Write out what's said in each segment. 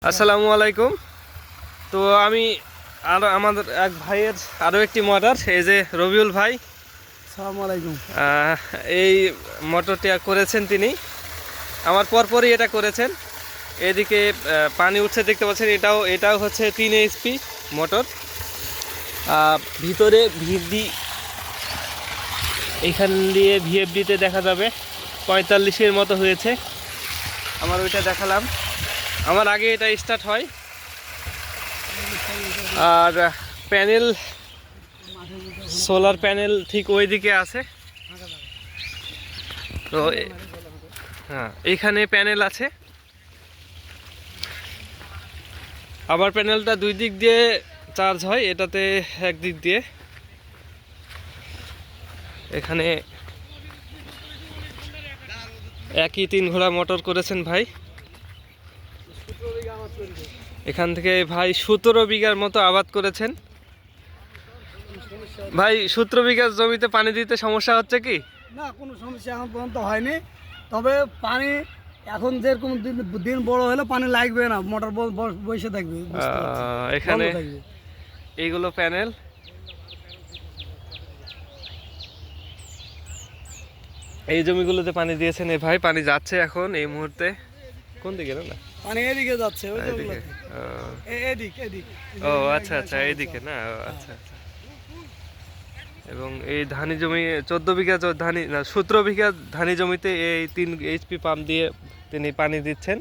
আসসালামু আলাইকুম। তো আমি আর আমাদের এক ভাইয়ের আরও একটি মোটর, এই যে রবিউল ভাই, আসসালামু আলাইকুম। এই মোটরটি করেছেন তিনি, আমার পরপরই এটা করেছেন। এদিকে পানি উঠছে দেখতে পাচ্ছেন, এটাও হচ্ছে 3 HP মোটর। ভিতরে ভিএফডি, এইখান দিয়ে ভিএফডিতে দেখা যাবে 45-এর মতো হয়েছে। আমার ওইটা দেখালাম, আমার আগে এটা স্টার্ট হয়। আর প্যানেল, সোলার প্যানেল ঠিক ওই দিকে আছে। তো হ্যাঁ, এইখানে প্যানেল আছে। আবার প্যানেলটা দুই দিক দিয়ে চার্জ হয়, এটাতে একদিক দিয়ে। এখানে একই 3 ঘোড়া মোটর করেছেন ভাই। এখান থেকে ভাই 17 বিঘার মতো আবাদ করেছেন। ভাই 17 বিঘা জমিতে পানি দিতে সমস্যা হচ্ছে কি? না, কোনো সমস্যা এখন পর্যন্ত হয়নি। তবে পানি এখন যেরকম দিন বড় হলে পানি লাগবে না, মোটর বসে থাকবে। এখানে এইগুলো প্যানেল। এই জমিগুলোতে পানি দিয়েছেন এই ভাই, পানি যাচ্ছে এখন এই মুহূর্তে। কোন দিকে না? পানি এদিকে যাচ্ছে, ওই যে এদিকে। এদিক। ও আচ্ছা আচ্ছা, এইদিকে না, আচ্ছা আচ্ছা। এবং এই ধানি জমি 14 বিঘা ধানি না 17 বিঘা ধানি জমিতে এই 3 HP পাম্প দিয়ে তিনি পানি দিচ্ছেন।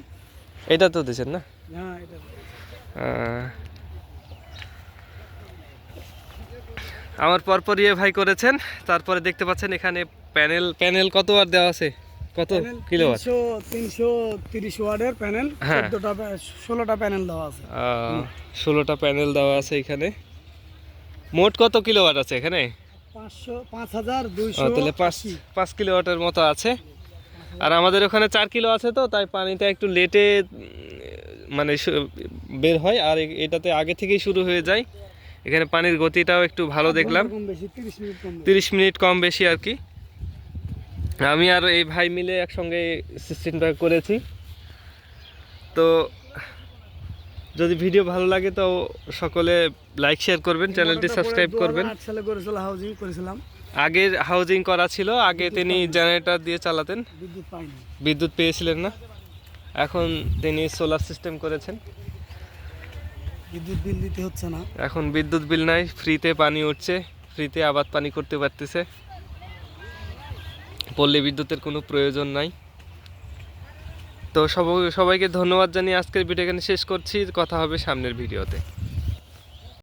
এটা তো দিচ্ছেন না? হ্যাঁ, এটা আমার পরপরই ভাই করেছেন। তারপরে দেখতে পাচ্ছেন এখানে প্যানেল কত ওয়াট দেওয়া আছে, কত কিলোওয়াট? 330 ওয়াটের প্যানেল। 16টা প্যানেল দেওয়া আছে। 16টা প্যানেল দেওয়া আছে এখানে। মোট কত কিলোওয়াট আছে এখানে? 5200। তাহলে 5 কিলোওয়াটের মতো আছে। আর আমাদের ওখানে 4 কিলো আছে, তো তাই পানিটা একটু লেটে মানে বের হয়। আর এটাতে আগে থেকেই শুরু হয়ে যায়। এখানে পানির গতিটাও একটু ভালো দেখলাম, 30 মিনিট কম বেশি আর কি। আমি আর এই ভাই মিলে একসঙ্গে সিস্টেমটা করেছি। তো যদি ভিডিও ভালো লাগে তো সকলে লাইক শেয়ার করবেন, চ্যানেলটি সাবস্ক্রাইব করবেন। 8 সালে হাউজিং করেছিলাম। আগে হাউজিং করা ছিল, আগে তিনি জেনারেটর দিয়ে চালাতেন, বিদ্যুৎ পেয়েছিলেন না। এখন তিনি সোলার সিস্টেম করেছেন, বিদ্যুৎ বিল দিতে হচ্ছে না। এখন বিদ্যুৎ বিল নাই, ফ্রিতে পানি উঠছে, ফ্রিতে আবাদ পানি করতে পারতেছে, পল্লী বিদ্যুতের কোনো প্রয়োজন নাই। তো সবাইকে ধন্যবাদ জানিয়ে আজকের ভিডিও এখানে শেষ করছি। কথা হবে সামনের ভিডিওতে।